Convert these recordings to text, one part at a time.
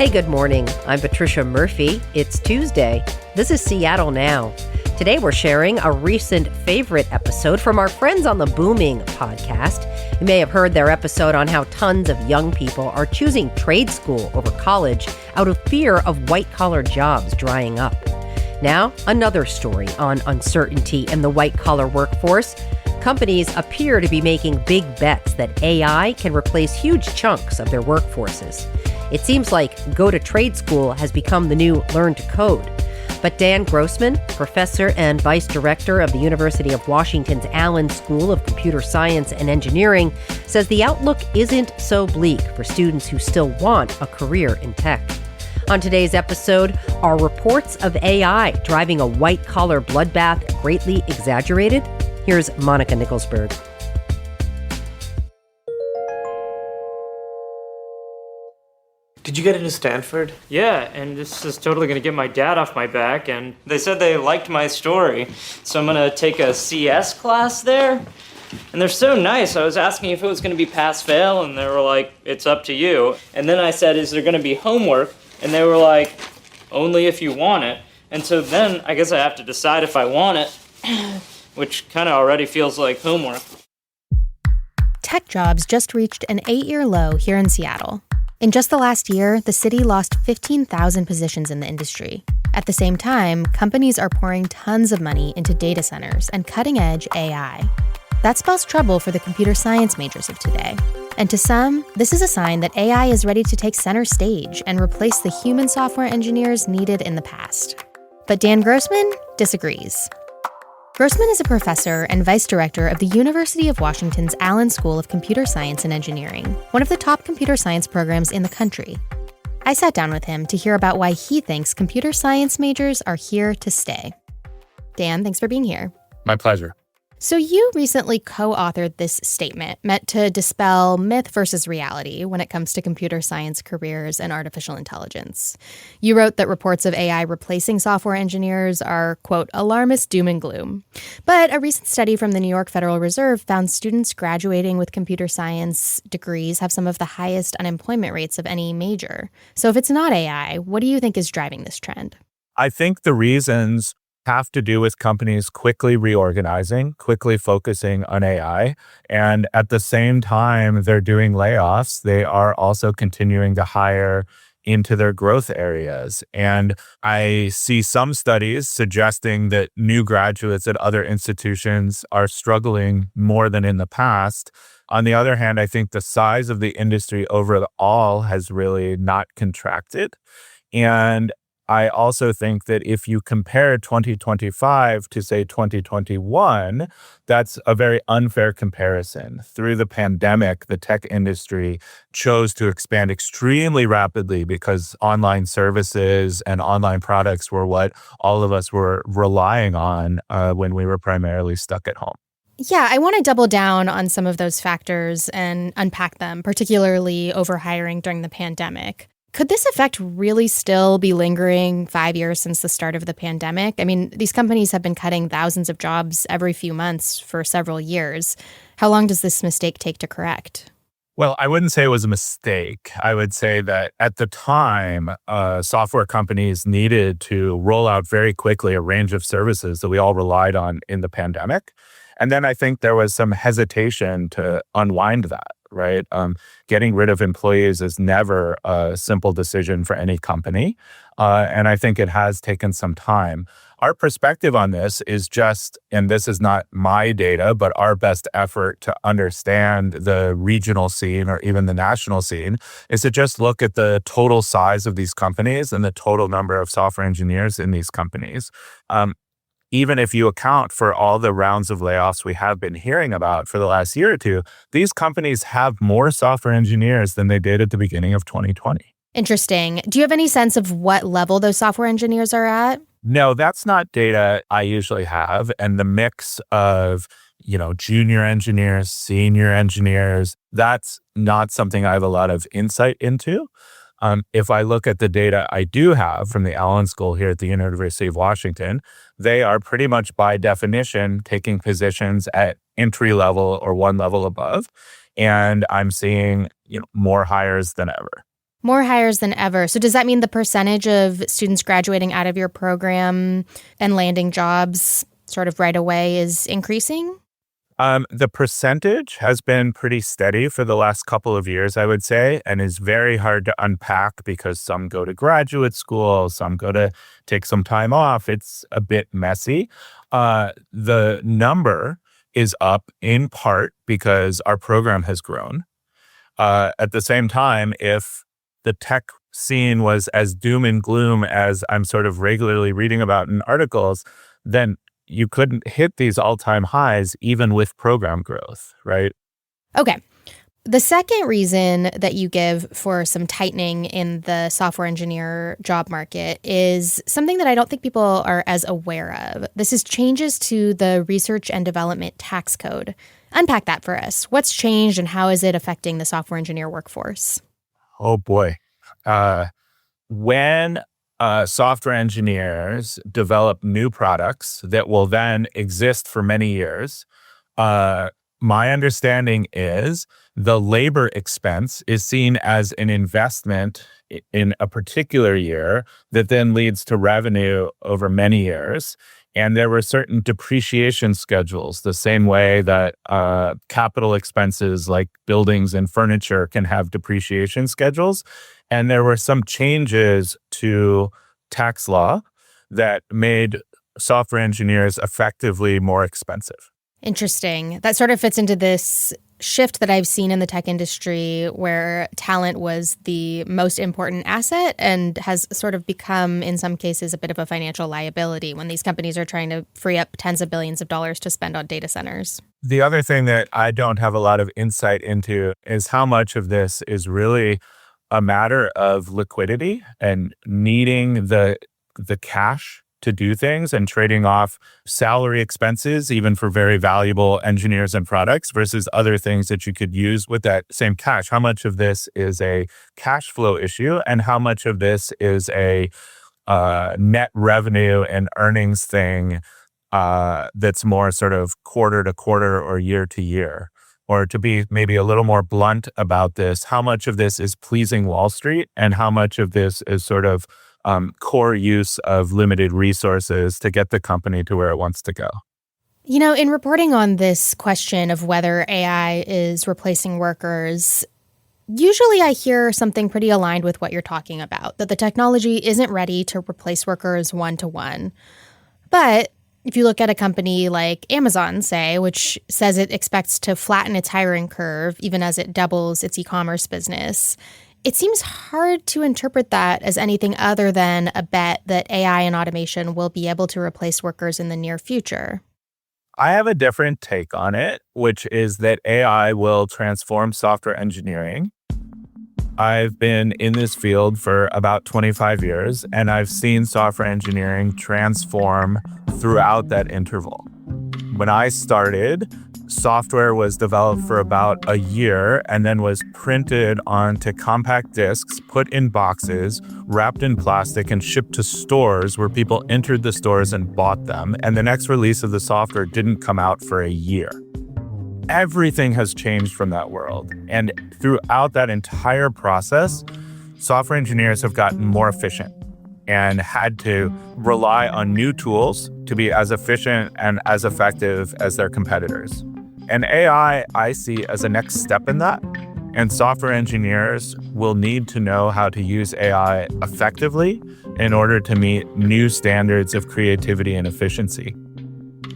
Hey, good morning. I'm Patricia Murphy. It's Tuesday. This is Seattle Now. Today we're sharing a recent favorite episode from our friends on the Booming podcast. You may have heard their episode on how tons of young people are choosing trade school over college out of fear of white-collar jobs drying up. Now, another story on uncertainty in the white-collar workforce. Companies appear to be making big bets that AI can replace huge chunks of their workforces. It seems like go to trade school has become the new learn to code. But Dan Grossman, professor and vice director of the University of Washington's Allen School of Computer Science and Engineering, says the outlook isn't so bleak for students who still want a career in tech. On today's episode, are reports of AI driving a white-collar bloodbath greatly exaggerated? Here's Monica Nicholsberg. Did you get into Stanford? Yeah, and this is totally going to get my dad off my back, and they said they liked my story, so I'm going to take a CS class there, and they're so nice. I was asking if it was going to be pass-fail, and they were like, it's up to you. And then I said, is there going to be homework? And they were like, only if you want it. And so then I guess I have to decide if I want it, which kind of already feels like homework. Tech jobs just reached an 8-year low here in Seattle. In just the last year, the city lost 15,000 positions in the industry. At the same time, companies are pouring tons of money into data centers and cutting-edge AI. That spells trouble for the computer science majors of today. And to some, this is a sign that AI is ready to take center stage and replace the human software engineers needed in the past. But Dan Grossman disagrees. Grossman is a professor and vice director of the University of Washington's Allen School of Computer Science and Engineering, one of the top computer science programs in the country. I sat down with him to hear about why he thinks computer science majors are here to stay. Dan, thanks for being here. My pleasure. So you recently co-authored this statement meant to dispel myth versus reality when it comes to computer science careers and artificial intelligence. You wrote that reports of AI replacing software engineers are, quote, alarmist doom and gloom. But a recent study from the New York Federal Reserve found students graduating with computer science degrees have some of the highest unemployment rates of any major. So if it's not AI, what do you think is driving this trend? I think the reasons have to do with companies quickly reorganizing, quickly focusing on AI. And at the same time they're doing layoffs, they are also continuing to hire into their growth areas. And I see some studies suggesting that new graduates at other institutions are struggling more than in the past. On the other hand, I think the size of the industry overall has really not contracted. And I also think that if you compare 2025 to, say, 2021, that's a very unfair comparison. Through the pandemic, the tech industry chose to expand extremely rapidly because online services and online products were what all of us were relying on when we were primarily stuck at home. Yeah, I want to double down on some of those factors and unpack them, particularly overhiring during the pandemic. Could this effect really still be lingering 5 years since the start of the pandemic? I mean, these companies have been cutting thousands of jobs every few months for several years. How long does this mistake take to correct? Well, I wouldn't say it was a mistake. I would say that at the time, software companies needed to roll out very quickly a range of services that we all relied on in the pandemic. And then I think there was some hesitation to unwind that. Right? Getting rid of employees is never a simple decision for any company. And I think it has taken some time. Our perspective on this is just, and this is not my data, but our best effort to understand the regional scene or even the national scene is to just look at the total size of these companies and the total number of software engineers in these companies. Even if you account for all the rounds of layoffs we have been hearing about for the last year or two, these companies have more software engineers than they did at the beginning of 2020. Interesting. Do you have any sense of what level those software engineers are at? No, that's not data I usually have. And the mix of, junior engineers, senior engineers, that's not something I have a lot of insight into. If I look at the data I do have from the Allen School here at the University of Washington, they are pretty much by definition taking positions at entry level or one level above. And I'm seeing more hires than ever. More hires than ever. So does that mean the percentage of students graduating out of your program and landing jobs sort of right away is increasing? The percentage has been pretty steady for the last couple of years, I would say, and is very hard to unpack because some go to graduate school, some go to take some time off. It's a bit messy. The number is up in part because our program has grown. At the same time, if the tech scene was as doom and gloom as I'm sort of regularly reading about in articles, then you couldn't hit these all-time highs even with program growth, right? Okay. The second reason that you give for some tightening in the software engineer job market is something that I don't think people are as aware of. This is changes to the research and development tax code. Unpack that for us. What's changed and how is it affecting the software engineer workforce? Oh boy. When software engineers develop new products that will then exist for many years, my understanding is the labor expense is seen as an investment in a particular year that then leads to revenue over many years. And there were certain depreciation schedules, the same way that capital expenses like buildings and furniture can have depreciation schedules. And there were some changes to tax law that made software engineers effectively more expensive. Interesting. That sort of fits into this shift that I've seen in the tech industry where talent was the most important asset and has sort of become, in some cases, a bit of a financial liability when these companies are trying to free up tens of billions of dollars to spend on data centers. The other thing that I don't have a lot of insight into is how much of this is really a matter of liquidity and needing the cash to do things and trading off salary expenses, even for very valuable engineers and products, versus other things that you could use with that same cash. How much of this is a cash flow issue and how much of this is a net revenue and earnings thing that's more sort of quarter to quarter or year to year? Or to be maybe a little more blunt about this, how much of this is pleasing Wall Street and how much of this is sort of core use of limited resources to get the company to where it wants to go? You know, in reporting on this question of whether AI is replacing workers, usually I hear something pretty aligned with what you're talking about, that the technology isn't ready to replace workers one-to-one. But if you look at a company like Amazon, say, which says it expects to flatten its hiring curve even as it doubles its e-commerce business, it seems hard to interpret that as anything other than a bet that AI and automation will be able to replace workers in the near future. I have a different take on it, which is that AI will transform software engineering. I've been in this field for about 25 years, and I've seen software engineering transform throughout that interval. When I started, software was developed for about a year and then was printed onto compact discs, put in boxes, wrapped in plastic, and shipped to stores where people entered the stores and bought them. And the next release of the software didn't come out for a year. Everything has changed from that world. And throughout that entire process, software engineers have gotten more efficient and had to rely on new tools to be as efficient and as effective as their competitors. And AI, I see as a next step in that. And software engineers will need to know how to use AI effectively in order to meet new standards of creativity and efficiency.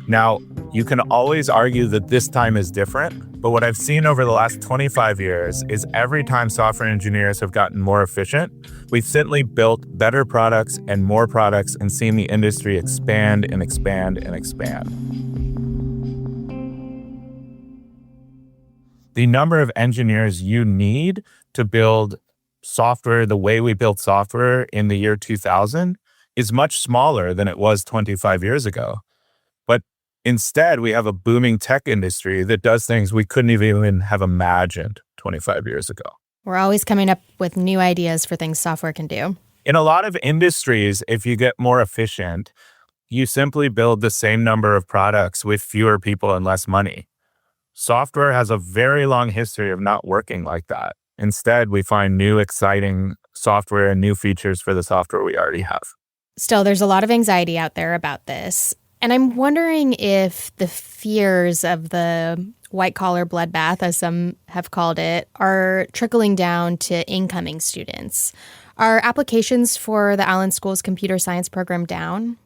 Now, you can always argue that this time is different, but what I've seen over the last 25 years is every time software engineers have gotten more efficient, we've simply built better products and seen the industry expand and expand and expand. The number of engineers you need to build software the way we built software in the year 2000 is much smaller than it was 25 years ago. But instead, we have a booming tech industry that does things we couldn't even have imagined 25 years ago. We're always coming up with new ideas for things software can do. In a lot of industries, if you get more efficient, you simply build the same number of products with fewer people and less money. Software has a very long history of not working like that. Instead, we find new exciting software and new features for the software we already have. Still, there's a lot of anxiety out there about this. And I'm wondering if the fears of the white-collar bloodbath, as some have called it, are trickling down to incoming students. Are applications for the Allen School's computer science program down?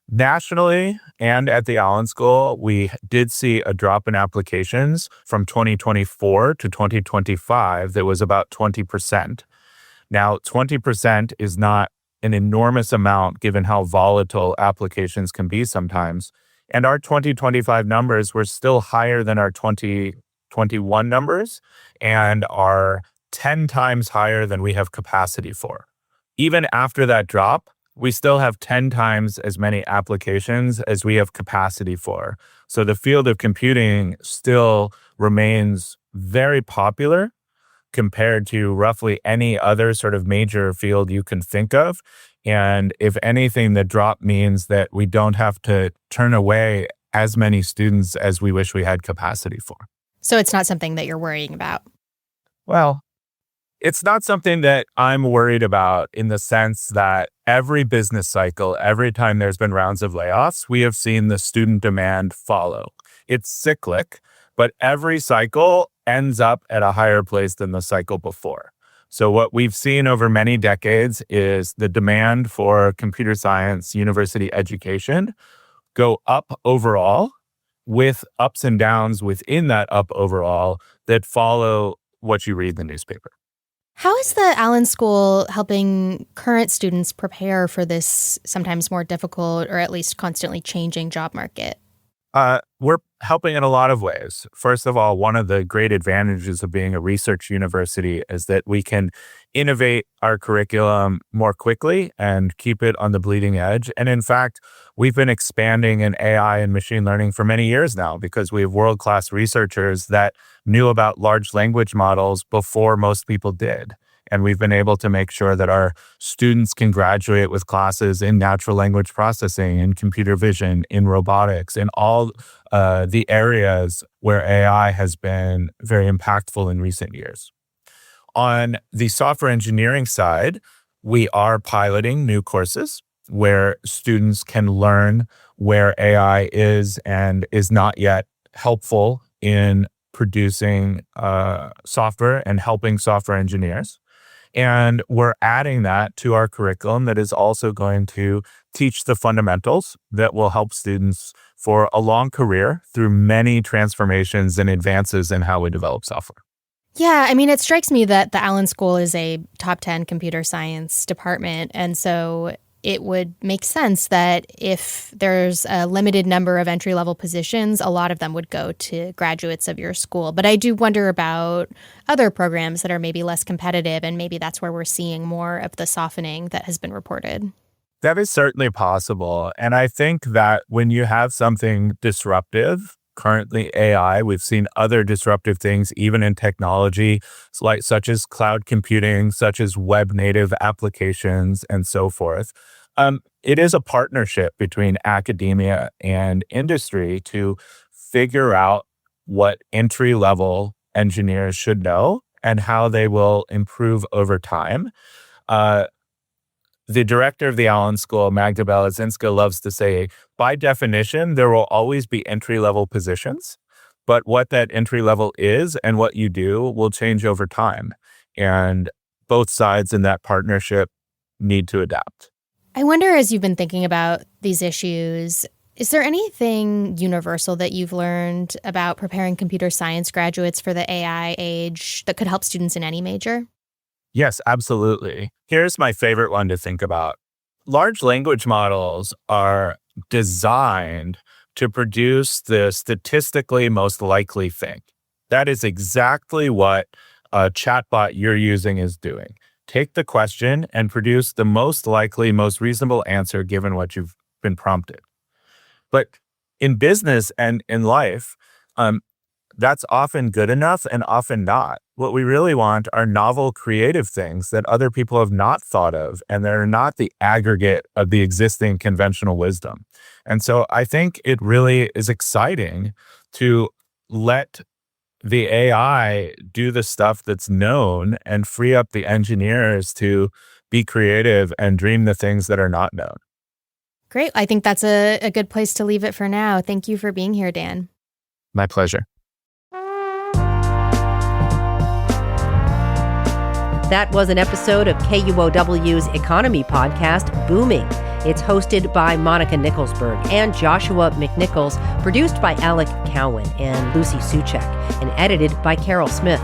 Nationally and at the Allen School, we did see a drop in applications from 2024 to 2025 that was about 20%. Now, 20% is not an enormous amount given how volatile applications can be sometimes. And our 2025 numbers were still higher than our 2021 numbers and are 10 times higher than we have capacity for. Even after that drop, we still have 10 times as many applications as we have capacity for. So the field of computing still remains very popular compared to roughly any other sort of major field you can think of. And if anything, the drop means that we don't have to turn away as many students as we wish we had capacity for. So it's not something that you're worrying about? Well, it's not something that I'm worried about in the sense that every business cycle, every time there's been rounds of layoffs, we have seen the student demand follow. It's cyclic, but every cycle ends up at a higher place than the cycle before. So what we've seen over many decades is the demand for computer science university education go up overall, with ups and downs within that up overall that follow what you read in the newspaper. How is the Allen School helping current students prepare for this sometimes more difficult or at least constantly changing job market? We're helping in a lot of ways. First of all, one of the great advantages of being a research university is that we can innovate our curriculum more quickly and keep it on the bleeding edge. And in fact, we've been expanding in AI and machine learning for many years now because we have world-class researchers that knew about large language models before most people did. And we've been able to make sure that our students can graduate with classes in natural language processing, in computer vision, in robotics, in all the areas where AI has been very impactful in recent years. On the software engineering side, we are piloting new courses where students can learn where AI is and is not yet helpful in producing software and helping software engineers. And we're adding that to our curriculum that is also going to teach the fundamentals that will help students for a long career through many transformations and advances in how we develop software. Yeah, I mean, it strikes me that the Allen School is a top 10 computer science department. And so it would make sense that if there's a limited number of entry-level positions, a lot of them would go to graduates of your school. But I do wonder about other programs that are maybe less competitive, and maybe that's where we're seeing more of the softening that has been reported. That is certainly possible. And I think that when you have something disruptive, currently AI, we've seen other disruptive things, even in technology, such as cloud computing, such as web native applications, and so forth. It is a partnership between academia and industry to figure out what entry-level engineers should know and how they will improve over time. The director of the Allen School, Magda Belazinska, loves to say, by definition, there will always be entry-level positions, but what that entry level is and what you do will change over time. And both sides in that partnership need to adapt. I wonder, as you've been thinking about these issues, is there anything universal that you've learned about preparing computer science graduates for the AI age that could help students in any major? Yes, absolutely. Here's my favorite one to think about. Large language models are designed to produce the statistically most likely thing. That is exactly what a chatbot you're using is doing. Take the question and produce the most likely, most reasonable answer given what you've been prompted. But in business and in life, that's often good enough and often not. What we really want are novel, creative things that other people have not thought of, and they're not the aggregate of the existing conventional wisdom. And so I think it really is exciting to let the AI do the stuff that's known and free up the engineers to be creative and dream the things that are not known. Great. I think that's a good place to leave it for now. Thank you for being here, Dan. My pleasure. That was an episode of KUOW's economy podcast, Booming. It's hosted by Monica Nicholsberg and Joshua McNichols, produced by Alec Cowan and Lucy Suchek, and edited by Carol Smith.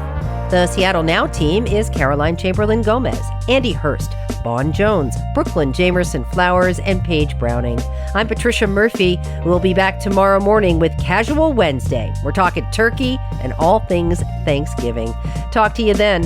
The Seattle Now team is Caroline Chamberlain-Gomez, Andy Hurst, Bon Jones, Brooklyn Jamerson Flowers, and Paige Browning. I'm Patricia Murphy. We'll be back tomorrow morning with Casual Wednesday. We're talking turkey and all things Thanksgiving. Talk to you then.